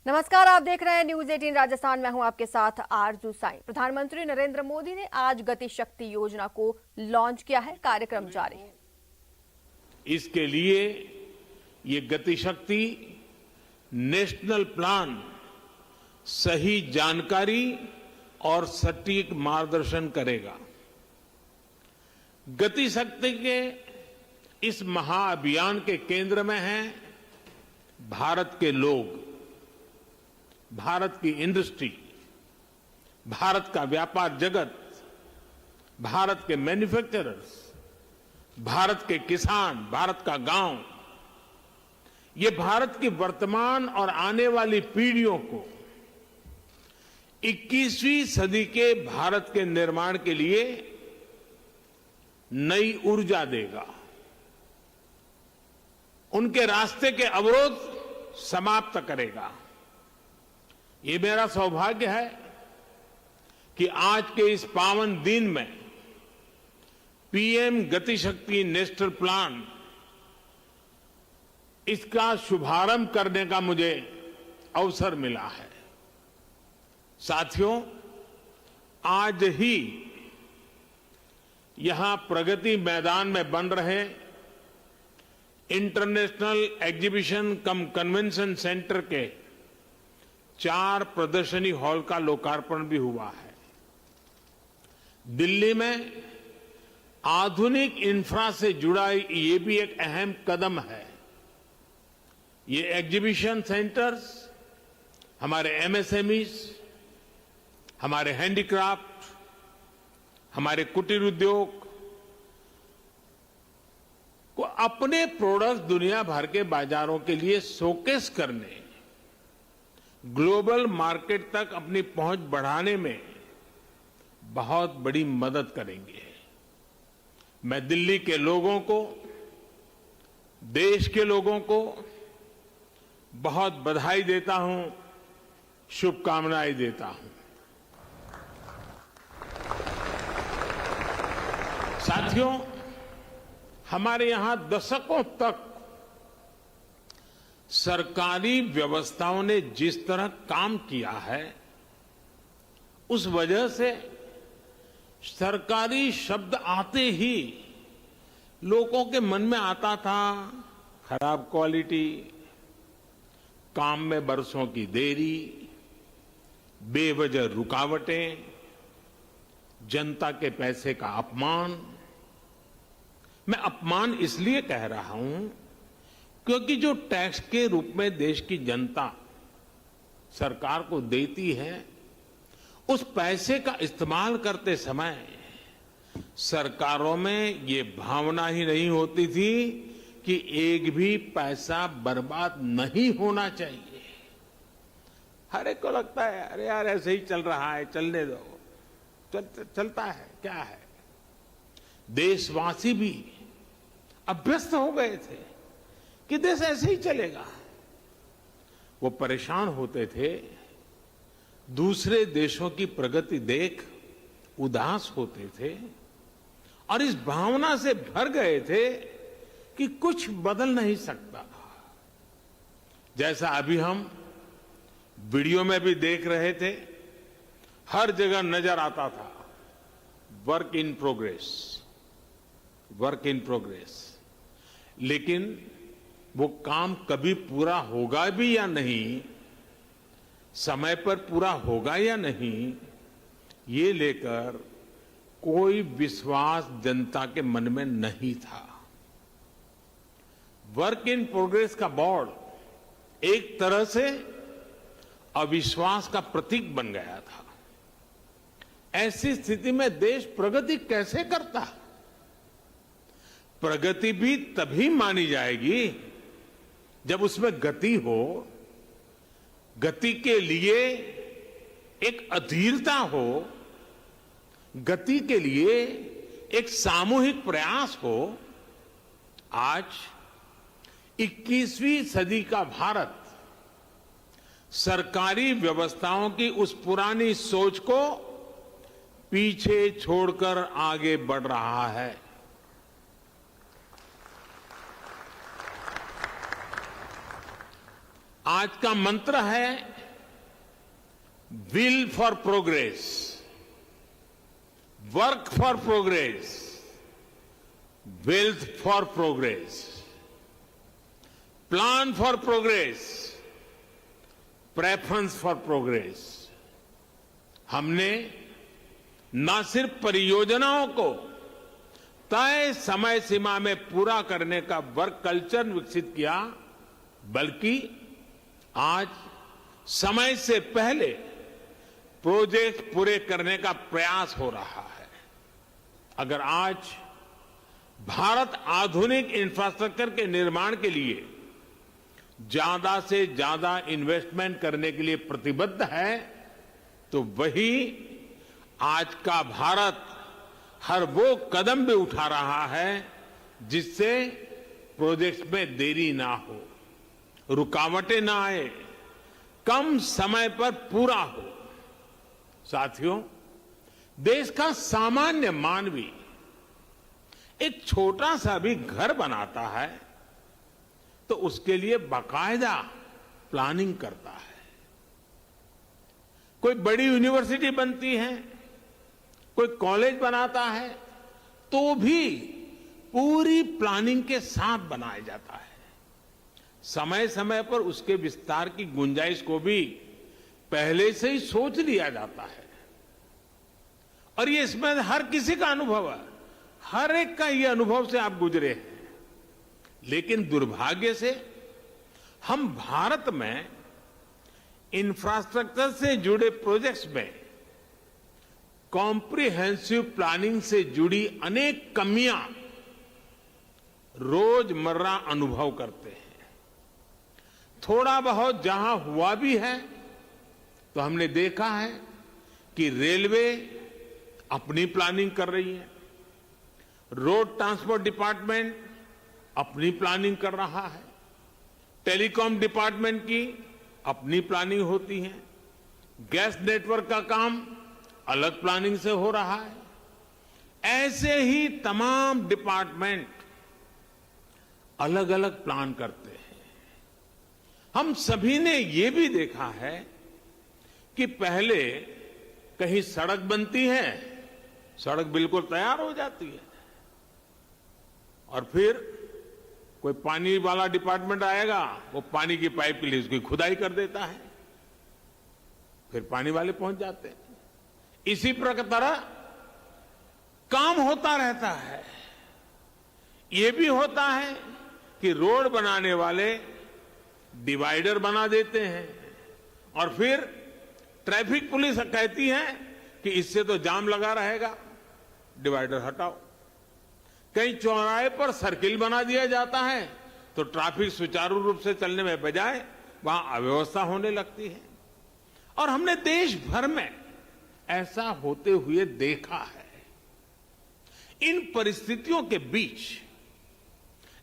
नमस्कार, आप देख रहे हैं न्यूज 18 राजस्थान। मैं हूं आपके साथ आरजू साईं। प्रधानमंत्री नरेंद्र मोदी ने आज गति शक्ति योजना को लॉन्च किया है। कार्यक्रम जारी है। इसके लिए ये गति शक्ति नेशनल प्लान सही जानकारी और सटीक मार्गदर्शन करेगा। गति शक्ति के इस महाअभियान के केंद्र में हैं भारत के लोग, भारत की इंडस्ट्री, भारत का व्यापार जगत, भारत के मैन्युफैक्चरर्स, भारत के किसान, भारत का गांव। ये भारत की वर्तमान और आने वाली पीढ़ियों को 21वीं सदी के भारत के निर्माण के लिए नई ऊर्जा देगा। उनके रास्ते के अवरोध समाप्त करेगा। ये मेरा सौभाग्य है कि आज के इस पावन दिन में पीएम गति शक्ति नेशनल प्लान, इसका शुभारंभ करने का मुझे अवसर मिला है। साथियों, आज ही यहां प्रगति मैदान में बन रहे इंटरनेशनल एग्जीबिशन कम कन्वेंशन सेंटर के 4 प्रदर्शनी हॉल का लोकार्पण भी हुआ है। दिल्ली में आधुनिक इंफ्रा से जुड़ा ये भी एक अहम कदम है। ये एग्जीबिशन सेंटर्स हमारे एमएसएमईज, हमारे हैंडीक्राफ्ट, हमारे कुटीर उद्योग को अपने प्रोडक्ट्स दुनिया भर के बाजारों के लिए शोकेस करने, ग्लोबल मार्केट तक अपनी पहुंच बढ़ाने में बहुत बड़ी मदद करेंगे। मैं दिल्ली के लोगों को, देश के लोगों को बहुत बधाई देता हूं, शुभकामनाएं देता हूं। साथियों, हमारे यहां दशकों तक सरकारी व्यवस्थाओं ने जिस तरह काम किया है, उस वजह से सरकारी शब्द आते ही लोगों के मन में आता था खराब क्वालिटी, काम में बरसों की देरी, बेवजह रुकावटें, जनता के पैसे का अपमान। मैं अपमान इसलिए कह रहा हूं क्योंकि जो टैक्स के रूप में देश की जनता सरकार को देती है, उस पैसे का इस्तेमाल करते समय सरकारों में ये भावना ही नहीं होती थी कि एक भी पैसा बर्बाद नहीं होना चाहिए। हर एक को लगता है अरे यार ऐसे ही चल रहा है, चलने दो, चलता है, क्या है। देशवासी भी अभ्यस्त हो गए थे कि देश ऐसे ही चलेगा। वो परेशान होते थे, दूसरे देशों की प्रगति देख उदास होते थे और इस भावना से भर गए थे कि कुछ बदल नहीं सकता। जैसा अभी हम वीडियो में भी देख रहे थे, हर जगह नजर आता था work in progress, work in progress. लेकिन वो काम कभी पूरा होगा भी या नहीं, समय पर पूरा होगा या नहीं, ये लेकर कोई विश्वास जनता के मन में नहीं था। वर्क इन प्रोग्रेस का बोर्ड एक तरह से अविश्वास का प्रतीक बन गया था। ऐसी स्थिति में देश प्रगति कैसे करता? प्रगति भी तभी मानी जाएगी जब उसमें गति हो, गति के लिए एक अधीरता हो, गति के लिए एक सामूहिक प्रयास हो। आज 21वीं सदी का भारत सरकारी व्यवस्थाओं की उस पुरानी सोच को पीछे छोड़कर आगे बढ़ रहा है। आज का मंत्र है will for progress, work for progress, wealth for progress, plan for progress, preference for progress। हमने न सिर्फ परियोजनाओं को तय समय सीमा में पूरा करने का वर्क कल्चर विकसित किया, बल्कि आज समय से पहले प्रोजेक्ट पूरे करने का प्रयास हो रहा है। अगर आज भारत आधुनिक इंफ्रास्ट्रक्चर के निर्माण के लिए ज्यादा से ज्यादा इन्वेस्टमेंट करने के लिए प्रतिबद्ध है, तो वही आज का भारत हर वो कदम भी उठा रहा है जिससे प्रोजेक्ट्स में देरी ना हो, रुकावटें ना आए, कम समय पर पूरा हो। साथियों, देश का सामान्य मानवी एक छोटा सा भी घर बनाता है तो उसके लिए बाकायदा प्लानिंग करता है। कोई बड़ी यूनिवर्सिटी बनती है, कोई कॉलेज बनाता है, तो भी पूरी प्लानिंग के साथ बनाया जाता है। समय समय पर उसके विस्तार की गुंजाइश को भी पहले से ही सोच लिया जाता है। और ये इसमें हर किसी का अनुभव है, हर एक का ये अनुभव से आप गुजरे हैं। लेकिन दुर्भाग्य से हम भारत में इंफ्रास्ट्रक्चर से जुड़े प्रोजेक्ट्स में कॉम्प्रिहेंसिव प्लानिंग से जुड़ी अनेक कमियां रोजमर्रा अनुभव करते हैं। थोड़ा बहुत जहां हुआ भी है तो हमने देखा है कि रेलवे अपनी प्लानिंग कर रही है, रोड ट्रांसपोर्ट डिपार्टमेंट अपनी प्लानिंग कर रहा है, टेलीकॉम डिपार्टमेंट की अपनी प्लानिंग होती है, गैस नेटवर्क का काम अलग प्लानिंग से हो रहा है। ऐसे ही तमाम डिपार्टमेंट अलग अलग प्लान करते हैं। हम सभी ने ये भी देखा है कि पहले कहीं सड़क बनती है, सड़क बिल्कुल तैयार हो जाती है, और फिर कोई पानी वाला डिपार्टमेंट आएगा, वो पानी की पाइप के लिए उसकी खुदाई कर देता है, फिर पानी वाले पहुंच जाते हैं। इसी तरह काम होता रहता है। ये भी होता है कि रोड बनाने वाले डिवाइडर बना देते हैं और फिर ट्रैफिक पुलिस कहती है कि इससे तो जाम लगा रहेगा, डिवाइडर हटाओ। कहीं चौराहे पर सर्किल बना दिया जाता है तो ट्रैफिक सुचारू रूप से चलने में बजाय वहां अव्यवस्था होने लगती है। और हमने देश भर में ऐसा होते हुए देखा है। इन परिस्थितियों के बीच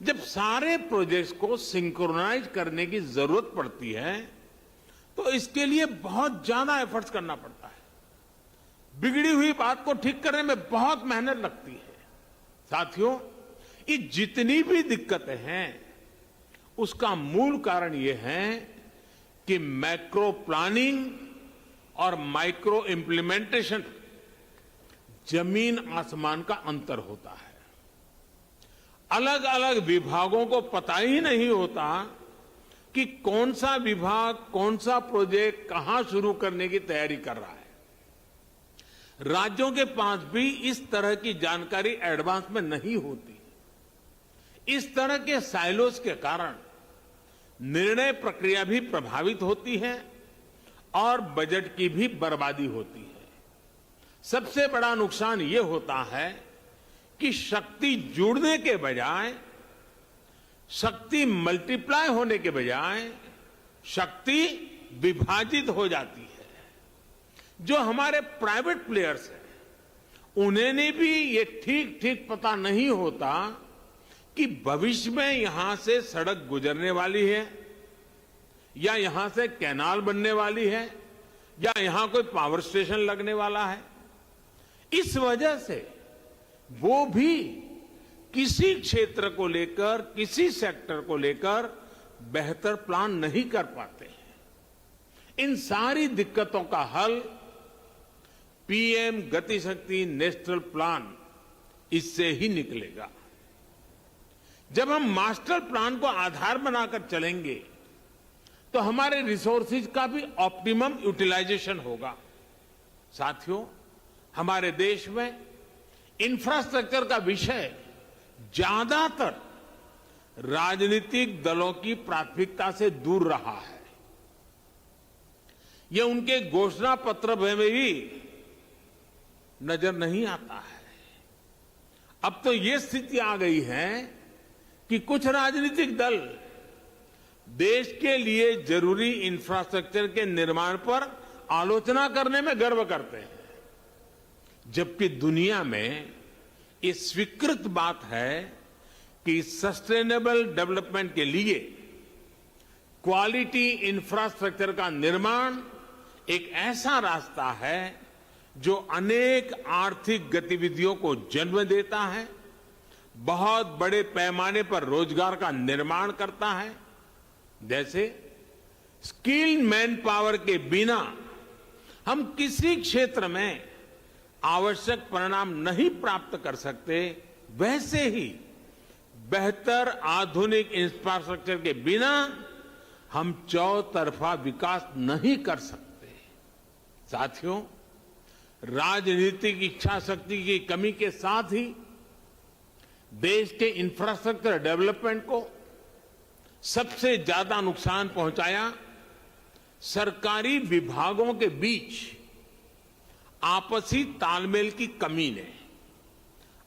जब सारे प्रोजेक्ट्स को सिंक्रोनाइज करने की जरूरत पड़ती है तो इसके लिए बहुत ज्यादा एफर्ट्स करना पड़ता है। बिगड़ी हुई बात को ठीक करने में बहुत मेहनत लगती है। साथियों, ये जितनी भी दिक्कतें हैं उसका मूल कारण ये है कि मैक्रो प्लानिंग और माइक्रो इम्प्लीमेंटेशन जमीन आसमान का अंतर होता है। अलग अलग विभागों को पता ही नहीं होता कि कौन सा विभाग कौन सा प्रोजेक्ट कहां शुरू करने की तैयारी कर रहा है। राज्यों के पास भी इस तरह की जानकारी एडवांस में नहीं होती। इस तरह के साइलोस के कारण निर्णय प्रक्रिया भी प्रभावित होती है और बजट की भी बर्बादी होती है। सबसे बड़ा नुकसान ये होता है कि शक्ति जुड़ने के बजाय, शक्ति मल्टीप्लाई होने के बजाय शक्ति विभाजित हो जाती है। जो हमारे प्राइवेट प्लेयर्स हैं उन्हें भी ये ठीक ठीक पता नहीं होता कि भविष्य में यहां से सड़क गुजरने वाली है या यहां से कैनाल बनने वाली है या यहां कोई पावर स्टेशन लगने वाला है। इस वजह से वो भी किसी क्षेत्र को लेकर, किसी सेक्टर को लेकर बेहतर प्लान नहीं कर पाते हैं। इन सारी दिक्कतों का हल पीएम गति शक्ति नेशनल प्लान इससे ही निकलेगा। जब हम मास्टर प्लान को आधार बनाकर चलेंगे तो हमारे रिसोर्सेज का भी ऑप्टिमम यूटिलाइजेशन होगा। साथियों, हमारे देश में इंफ्रास्ट्रक्चर का विषय ज्यादातर राजनीतिक दलों की प्राथमिकता से दूर रहा है। यह उनके घोषणा पत्र में भी नजर नहीं आता है। अब तो यह स्थिति आ गई है कि कुछ राजनीतिक दल देश के लिए जरूरी इंफ्रास्ट्रक्चर के निर्माण पर आलोचना करने में गर्व करते हैं, जबकि दुनिया में ये स्वीकृत बात है कि सस्टेनेबल डेवलपमेंट के लिए क्वालिटी इंफ्रास्ट्रक्चर का निर्माण एक ऐसा रास्ता है जो अनेक आर्थिक गतिविधियों को जन्म देता है, बहुत बड़े पैमाने पर रोजगार का निर्माण करता है। जैसे स्किल्ड मैन पावर के बिना हम किसी क्षेत्र में आवश्यक परिणाम नहीं प्राप्त कर सकते, वैसे ही बेहतर आधुनिक इंफ्रास्ट्रक्चर के बिना हम चौतरफा विकास नहीं कर सकते। साथियों, राजनीतिक इच्छा शक्ति की कमी के साथ ही देश के इंफ्रास्ट्रक्चर डेवलपमेंट को सबसे ज्यादा नुकसान पहुंचाया सरकारी विभागों के बीच आपसी तालमेल की कमी ने,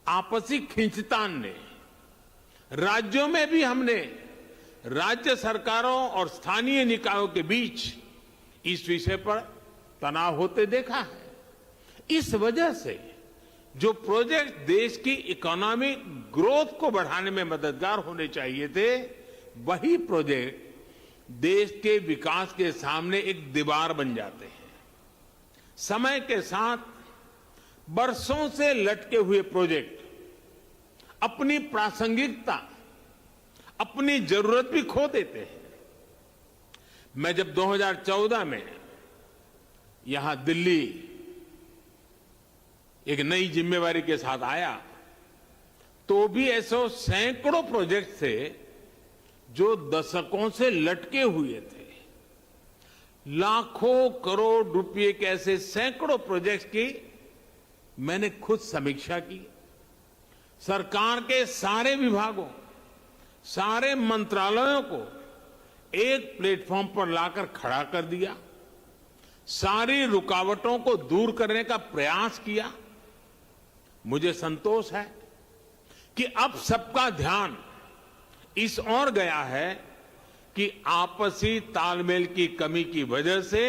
आपसी खींचतान ने। राज्यों में भी हमने राज्य सरकारों और स्थानीय निकायों के बीच इस विषय पर तनाव होते देखा है। इस वजह से जो प्रोजेक्ट देश की इकोनॉमिक ग्रोथ को बढ़ाने में मददगार होने चाहिए थे, वही प्रोजेक्ट देश के विकास के सामने एक दीवार बन जाते हैं। समय के साथ बरसों से लटके हुए प्रोजेक्ट अपनी प्रासंगिकता, अपनी जरूरत भी खो देते हैं। मैं जब 2014 में यहां दिल्ली एक नई जिम्मेवारी के साथ आया, तो भी ऐसे सैकड़ों प्रोजेक्ट थे जो दशकों से लटके हुए थे। लाखों करोड़ रुपए के ऐसे सैकड़ों प्रोजेक्ट्स की मैंने खुद समीक्षा की। सरकार के सारे विभागों, सारे मंत्रालयों को एक प्लेटफॉर्म पर लाकर खड़ा कर दिया, सारी रुकावटों को दूर करने का प्रयास किया। मुझे संतोष है कि अब सबका ध्यान इस ओर गया है कि आपसी तालमेल की कमी की वजह से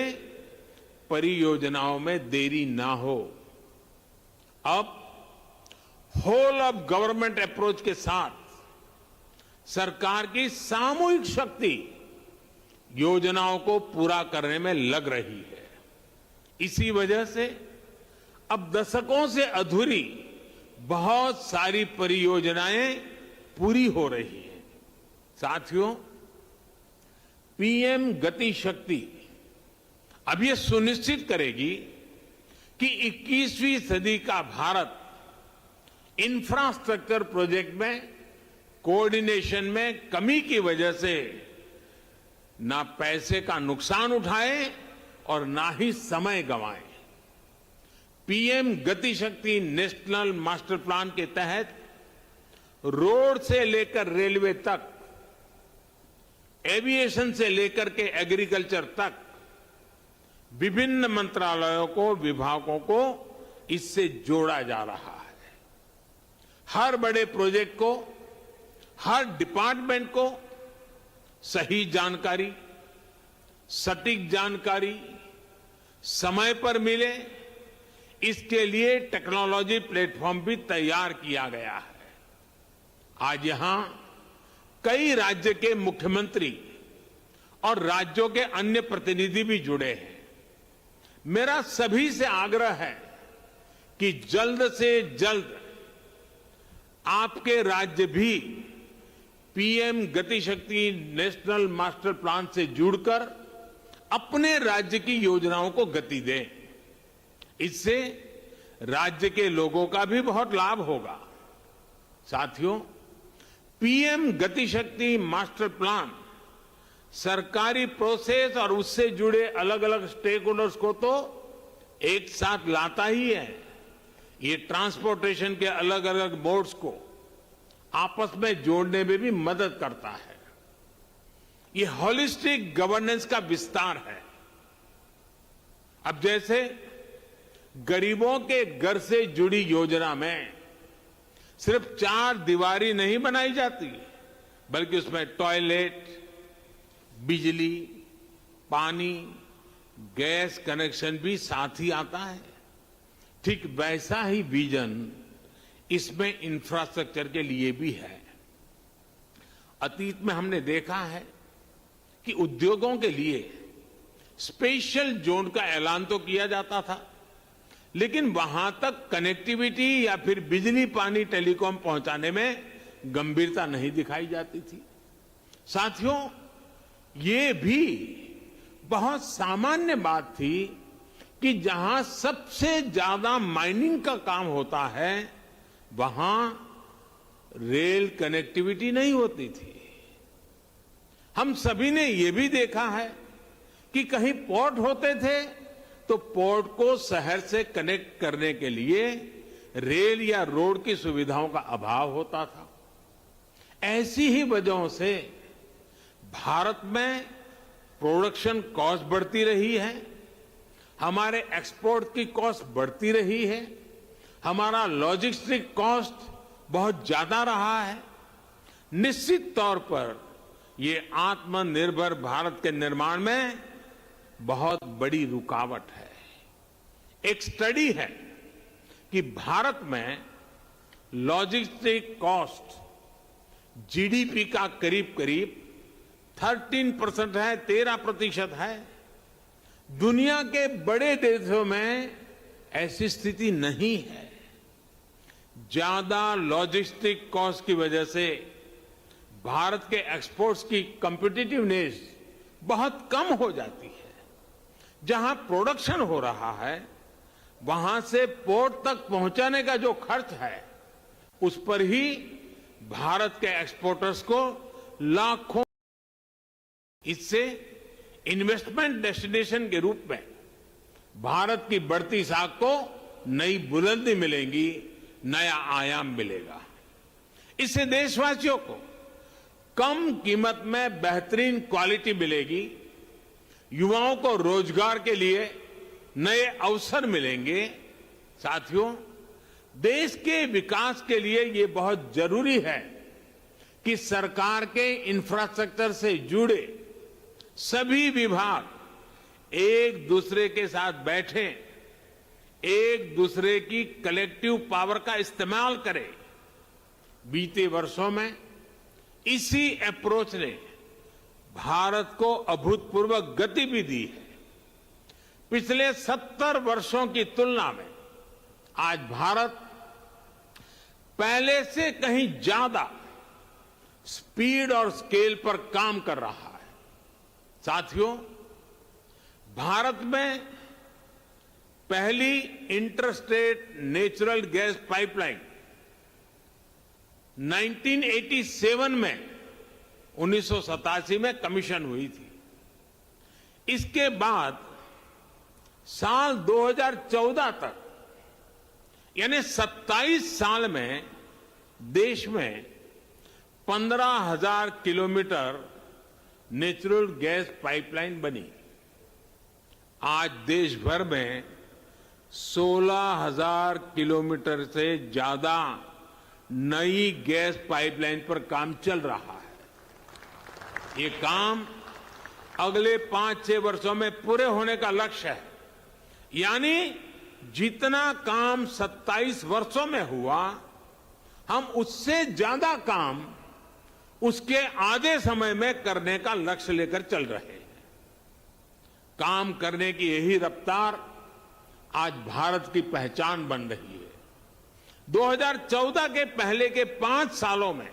परियोजनाओं में देरी ना हो। अब होल ऑफ गवर्नमेंट अप्रोच के साथ सरकार की सामूहिक शक्ति योजनाओं को पूरा करने में लग रही है। इसी वजह से अब दशकों से अधूरी बहुत सारी परियोजनाएं पूरी हो रही है। साथियों, पीएम गति शक्ति अब यह सुनिश्चित करेगी कि 21वीं सदी का भारत इंफ्रास्ट्रक्चर प्रोजेक्ट में कोऑर्डिनेशन में कमी की वजह से ना पैसे का नुकसान उठाए और ना ही समय गंवाए। पीएम गति शक्ति नेशनल मास्टर प्लान के तहत रोड से लेकर रेलवे तक, एविएशन से लेकर के एग्रीकल्चर तक विभिन्न मंत्रालयों को, विभागों को इससे जोड़ा जा रहा है। हर बड़े प्रोजेक्ट को, हर डिपार्टमेंट को सही जानकारी, सटीक जानकारी समय पर मिले, इसके लिए टेक्नोलॉजी प्लेटफॉर्म भी तैयार किया गया है। आज यहां कई राज्य के मुख्यमंत्री और राज्यों के अन्य प्रतिनिधि भी जुड़े हैं। मेरा सभी से आग्रह है कि जल्द से जल्द आपके राज्य भी पीएम गति शक्ति नेशनल मास्टर प्लान से जुड़कर अपने राज्य की योजनाओं को गति दें। इससे राज्य के लोगों का भी बहुत लाभ होगा। साथियों, पीएम गति शक्ति मास्टर प्लान सरकारी प्रोसेस और उससे जुड़े अलग अलग स्टेक होल्डर्स को तो एक साथ लाता ही है। ये ट्रांसपोर्टेशन के अलग अलग मोड्स को आपस में जोड़ने में भी मदद करता है। ये होलिस्टिक गवर्नेंस का विस्तार है। अब जैसे गरीबों के घर से जुड़ी योजना में सिर्फ 4 दीवारी नहीं बनाई जाती, बल्कि उसमें टॉयलेट, बिजली, पानी, गैस कनेक्शन भी साथ ही आता है। ठीक वैसा ही विजन इसमें इंफ्रास्ट्रक्चर के लिए भी है। अतीत में हमने देखा है कि उद्योगों के लिए स्पेशल जोन का ऐलान तो किया जाता था, लेकिन वहां तक कनेक्टिविटी या फिर बिजली, पानी, टेलीकॉम पहुंचाने में गंभीरता नहीं दिखाई जाती थी। साथियों, ये भी बहुत सामान्य बात थी कि जहां सबसे ज्यादा माइनिंग का काम होता है, वहां रेल कनेक्टिविटी नहीं होती थी। हम सभी ने यह भी देखा है कि कहीं पोर्ट होते थे तो पोर्ट को शहर से कनेक्ट करने के लिए रेल या रोड की सुविधाओं का अभाव होता था। ऐसी ही वजहों से भारत में प्रोडक्शन कॉस्ट बढ़ती रही है, हमारे एक्सपोर्ट की कॉस्ट बढ़ती रही है, हमारा लॉजिस्टिक कॉस्ट बहुत ज्यादा रहा है। निश्चित तौर पर ये आत्मनिर्भर भारत के निर्माण में बहुत बड़ी रुकावट है। एक स्टडी है कि भारत में लॉजिस्टिक कॉस्ट जीडीपी का करीब करीब 13% है, 13% है। दुनिया के बड़े देशों में ऐसी स्थिति नहीं है। ज्यादा लॉजिस्टिक कॉस्ट की वजह से भारत के एक्सपोर्ट्स की कॉम्पिटिटिवनेस बहुत कम हो जाती है। जहां प्रोडक्शन हो रहा है, वहां से पोर्ट तक पहुंचाने का जो खर्च है, उस पर ही भारत के एक्सपोर्टर्स को लाखों। इससे इन्वेस्टमेंट डेस्टिनेशन के रूप में भारत की बढ़ती साख को नई बुलंदी मिलेगी, नया आयाम मिलेगा। इससे देशवासियों को कम कीमत में बेहतरीन क्वालिटी मिलेगी, युवाओं को रोजगार के लिए नए अवसर मिलेंगे। साथियों, देश के विकास के लिए ये बहुत जरूरी है कि सरकार के इंफ्रास्ट्रक्चर से जुड़े सभी विभाग एक दूसरे के साथ बैठें, एक दूसरे की कलेक्टिव पावर का इस्तेमाल करें। बीते वर्षों में इसी अप्रोच ने भारत को अभूतपूर्व गति भी दी है। पिछले 70 वर्षों की तुलना में आज भारत पहले से कहीं ज्यादा स्पीड और स्केल पर काम कर रहा है। साथियों, भारत में पहली इंटरस्टेट नेचुरल गैस पाइपलाइन 1987 में 1987 में कमीशन हुई थी। इसके बाद साल 2014 तक, यानी 27 साल में देश में 15,000 किलोमीटर नेचुरल गैस पाइपलाइन बनी। आज देश भर में 16,000 किलोमीटर से ज्यादा नई गैस पाइपलाइन पर काम चल रहा है। ये काम अगले 5-6 वर्षों में पूरे होने का लक्ष्य है। यानी जितना काम 27 वर्षों में हुआ, हम उससे ज्यादा काम उसके आधे समय में करने का लक्ष्य लेकर चल रहे हैं। काम करने की यही रफ्तार आज भारत की पहचान बन रही है। 2014 के पहले के 5 सालों में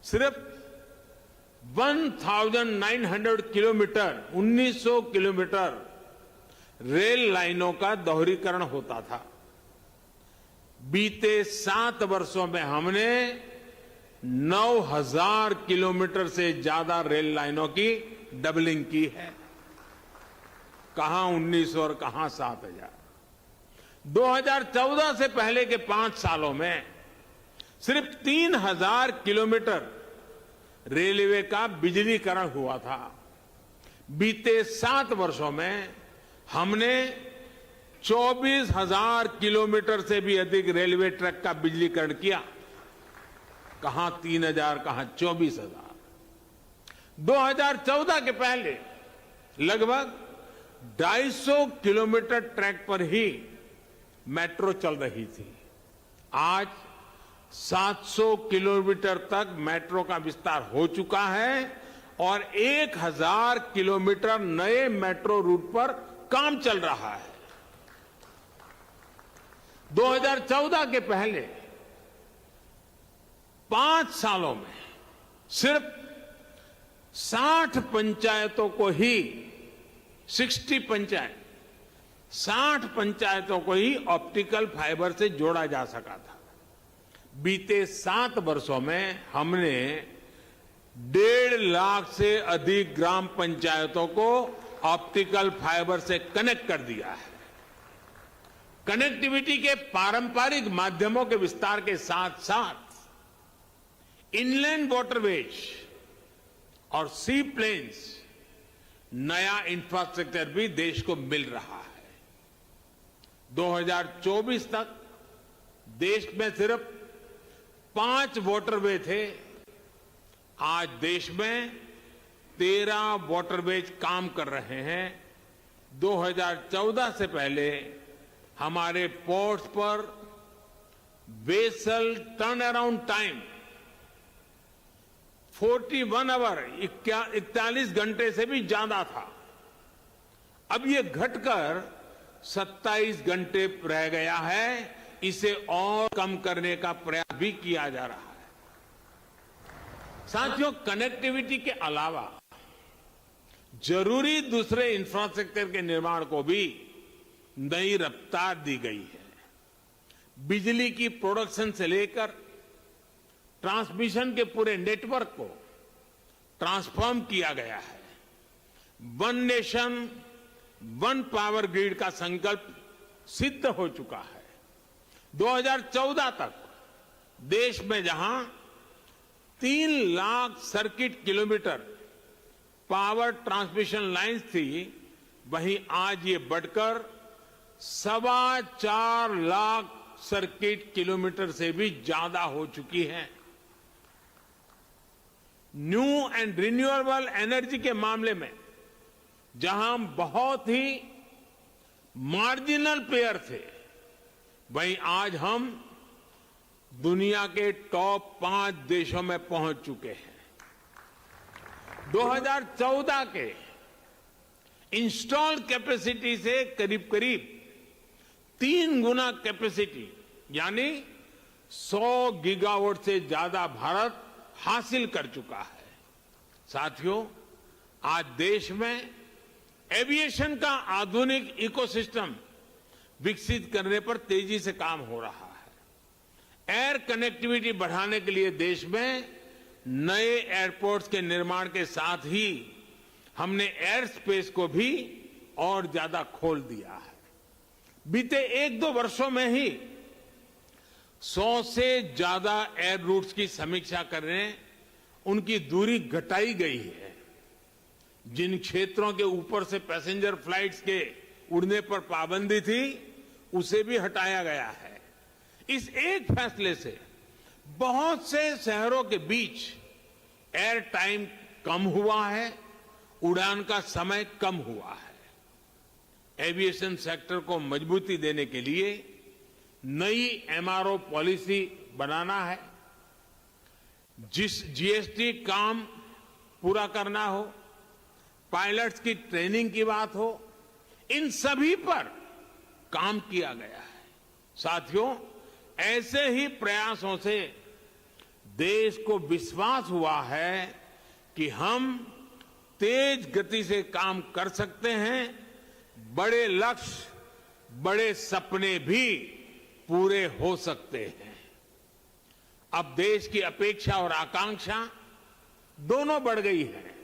सिर्फ 1900 किलोमीटर 1900 किलोमीटर रेल लाइनों का दोहरीकरण होता था। बीते 7 वर्षों में हमने 9000 किलोमीटर से ज्यादा रेल लाइनों की डबलिंग की है। कहां 1900 और कहां 7000। 2014 से पहले के 5 सालों में सिर्फ 3000 किलोमीटर रेलवे का बिजलीकरण हुआ था। बीते 7 वर्षों में हमने 24,000 किलोमीटर से भी अधिक रेलवे ट्रैक का बिजलीकरण किया। कहां 3,000, कहां 24,000। 2014 के पहले लगभग 250 किलोमीटर ट्रैक पर ही मेट्रो चल रही थी। आज 700 किलोमीटर तक मेट्रो का विस्तार हो चुका है और 1000 किलोमीटर नए मेट्रो रूट पर काम चल रहा है। 2014 के पहले 5 सालों में सिर्फ 60 पंचायतों को ही 60 पंचायतों को ही ऑप्टिकल फाइबर से जोड़ा जा सका था। बीते 7 वर्षों में हमने 1.5 लाख से अधिक ग्राम पंचायतों को ऑप्टिकल फाइबर से कनेक्ट कर दिया है। कनेक्टिविटी के पारंपरिक माध्यमों के विस्तार के साथ साथ इनलैंड वाटरवेज और सी प्लेन्स नया इंफ्रास्ट्रक्चर भी देश को मिल रहा है। 2024 तक देश में सिर्फ 5 वाटरवे थे। आज देश में 13 वाटरवेज काम कर रहे हैं। 2014 से पहले हमारे पोर्ट्स पर vessel turnaround time 41 hour 41 घंटे से भी ज्यादा था। अब ये घटकर 27 घंटे रह गया है। इसे और कम करने का प्रयास भी किया जा रहा है। साथियों, कनेक्टिविटी के अलावा जरूरी दूसरे इंफ्रास्ट्रक्चर के निर्माण को भी नई रफ्तार दी गई है। बिजली की प्रोडक्शन से लेकर ट्रांसमिशन के पूरे नेटवर्क को ट्रांसफॉर्म किया गया है। One nation one power grid का संकल्प सिद्ध हो चुका है। 2014 तक देश में जहां 3 lakh circuit kilometre power transmission lines थी, वहीं आज ये बढ़कर 4.25 लाख सर्किट किलोमीटर से भी ज्यादा हो चुकी है। न्यू एंड रिन्यूएबल एनर्जी के मामले में जहां हम बहुत ही मार्जिनल प्लेयर थे, वहीं आज हम दुनिया के टॉप 5 देशों में पहुंच चुके हैं। 2014 के इंस्टॉल्ड कैपेसिटी से करीब करीब 3 गुना कैपेसिटी यानी 100 गीगावाट से ज्यादा भारत हासिल कर चुका है। साथियों, आज देश में एविएशन का आधुनिक इकोसिस्टम विकसित करने पर तेजी से काम हो रहा है। एयर कनेक्टिविटी बढ़ाने के लिए देश में नए एयरपोर्ट्स के निर्माण के साथ ही हमने एयर स्पेस को भी और ज्यादा खोल दिया है। बीते 1-2 वर्षों में ही 100 से ज्यादा एयर रूट्स की समीक्षा करने उनकी दूरी घटाई गई है। जिन क्षेत्रों के ऊपर से पैसेंजर फ्लाइट्स के उड़ने पर पाबंदी थी, उसे भी हटाया गया है। इस एक फैसले से बहुत से शहरों के बीच एयर टाइम कम हुआ है, उड़ान का समय कम हुआ है। एविएशन सेक्टर को मजबूती देने के लिए नई एमआरओ पॉलिसी बनाना है। जिस जीएसटी काम पूरा करना हो, पायलट्स की ट्रेनिंग की बात हो, इन सभी पर काम किया गया है। साथियों, ऐसे ही प्रयासों से देश को विश्वास हुआ है कि हम तेज गति से काम कर सकते हैं, बड़े लक्ष्य, बड़े सपने भी पूरे हो सकते हैं। अब देश की अपेक्षा और आकांक्षा दोनों बढ़ गई है।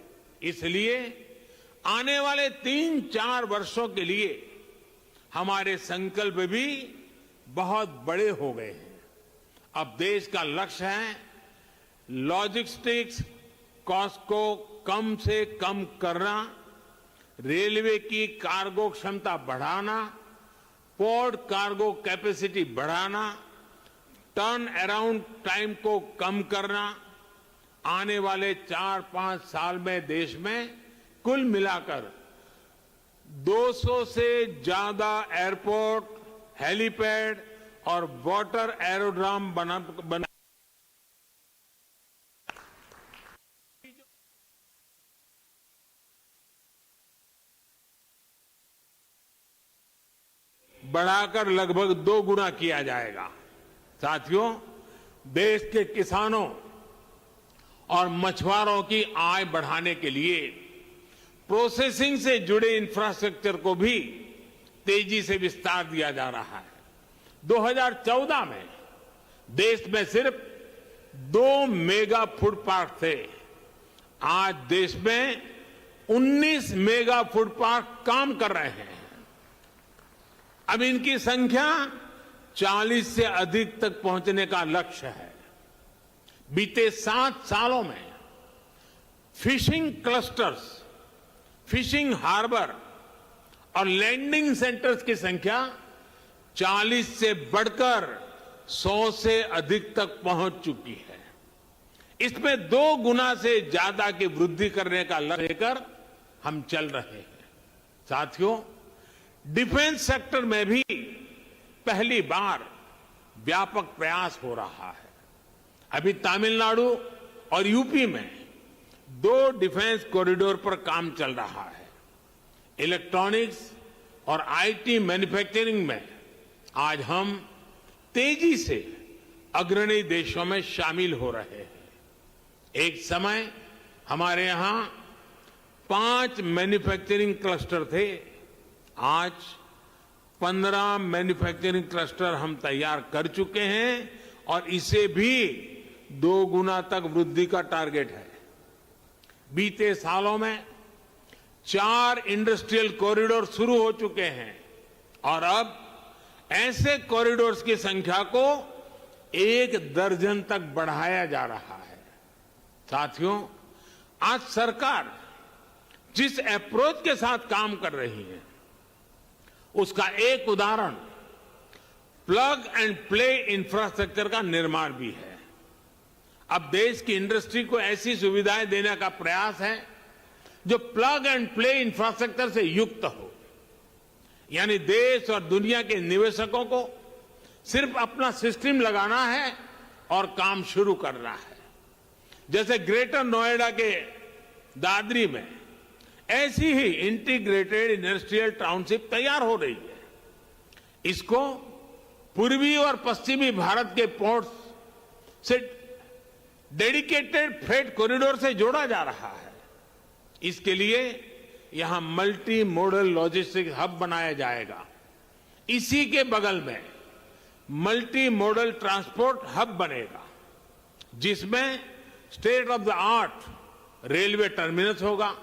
इसलिए आने वाले 3-4 वर्षों के लिए हमारे संकल्प भी बहुत बड़े हो गए हैं। अब देश का लक्ष्य है लॉजिस्टिक्स कॉस्ट को कम से कम करना, रेलवे की कार्गो क्षमता बढ़ाना, पोर्ट कार्गो कैपेसिटी बढ़ाना, टर्न अराउंड टाइम को कम करना। आने वाले 4-5 साल में देश में कुल मिलाकर 200 से ज्यादा एयरपोर्ट, हेलीपैड और वाटर एरोड्रम बना बढ़ाकर लगभग 2 गुना किया जाएगा। साथियों, देश के किसानों और मछुआरों की आय बढ़ाने के लिए प्रोसेसिंग से जुड़े इंफ्रास्ट्रक्चर को भी तेजी से विस्तार दिया जा रहा है। 2014 में देश में सिर्फ 2 मेगा फूड पार्क थे। आज देश में 19 मेगा फूड पार्क काम कर रहे हैं। अब इनकी संख्या 40 से अधिक तक पहुंचने का लक्ष्य है। बीते 7 सालों में फिशिंग क्लस्टर्स, फिशिंग हार्बर और लैंडिंग सेंटर्स की संख्या 40 से बढ़कर 100 से अधिक तक पहुंच चुकी है। इसमें 2 गुना से ज्यादा की वृद्धि करने का लक्ष्य लेकर हम चल रहे हैं। साथियों, डिफेंस सेक्टर में भी पहली बार व्यापक प्रयास हो रहा है। अभी तमिलनाडु और यूपी में 2 डिफेंस कॉरिडोर पर काम चल रहा है। इलेक्ट्रॉनिक्स और आईटी मैन्युफैक्चरिंग में आज हम तेजी से अग्रणी देशों में शामिल हो रहे हैं। एक समय हमारे यहां 5 मैन्युफैक्चरिंग क्लस्टर थे। आज 15 मैन्युफैक्चरिंग क्लस्टर हम तैयार कर चुके हैं और इसे भी 2 गुना तक वृद्धि का टारगेट है। बीते सालों में 4 इंडस्ट्रियल कॉरिडोर शुरू हो चुके हैं और अब ऐसे कॉरिडोर्स की संख्या को 1 दर्जन तक बढ़ाया जा रहा है। साथियों, आज सरकार जिस अप्रोच के साथ काम कर रही है उसका एक उदाहरण प्लग एंड प्ले इंफ्रास्ट्रक्चर का निर्माण भी है। अब देश की इंडस्ट्री को ऐसी सुविधाएं देने का प्रयास है जो प्लग एंड प्ले इंफ्रास्ट्रक्चर से युक्त हो, यानी देश और दुनिया के निवेशकों को सिर्फ अपना सिस्टम लगाना है और काम शुरू करना है। जैसे ग्रेटर नोएडा के दादरी में ऐसी ही इंटीग्रेटेड इंडस्ट्रियल टाउनशिप तैयार हो रही है। इसको पूर्वी और पश्चिमी भारत के पोर्ट्स से डेडिकेटेड फ्रेट कॉरिडोर से जोड़ा जा रहा है। इसके लिए यहां मल्टी मॉडल लॉजिस्टिक्स हब बनाया जाएगा। इसी के बगल में मल्टी मॉडल ट्रांसपोर्ट हब बनेगा, जिसमें state of the art railway terminus होगा,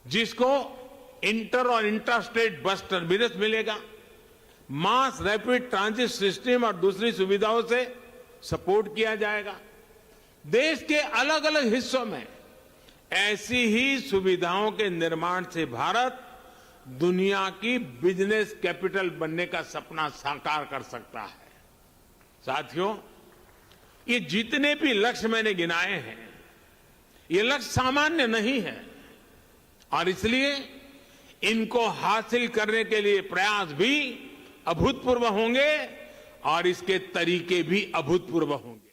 जिसको इंटर और इंटर स्टेट बस टर्मिनस मिलेगा, मास रैपिड ट्रांजिट सिस्टम और दूसरी सुविधाओं से सपोर्ट किया जाएगा। देश के अलग अलग हिस्सों में ऐसी ही सुविधाओं के निर्माण से भारत दुनिया की बिजनेस कैपिटल बनने का सपना साकार कर सकता है। साथियों, ये जितने भी लक्ष्य मैंने गिनाए हैं, ये लक्ष्य सामान्य नहीं है और इसलिए इनको हासिल करने के लिए प्रयास भी अभूतपूर्व होंगे और इसके तरीके भी अभूतपूर्व होंगे।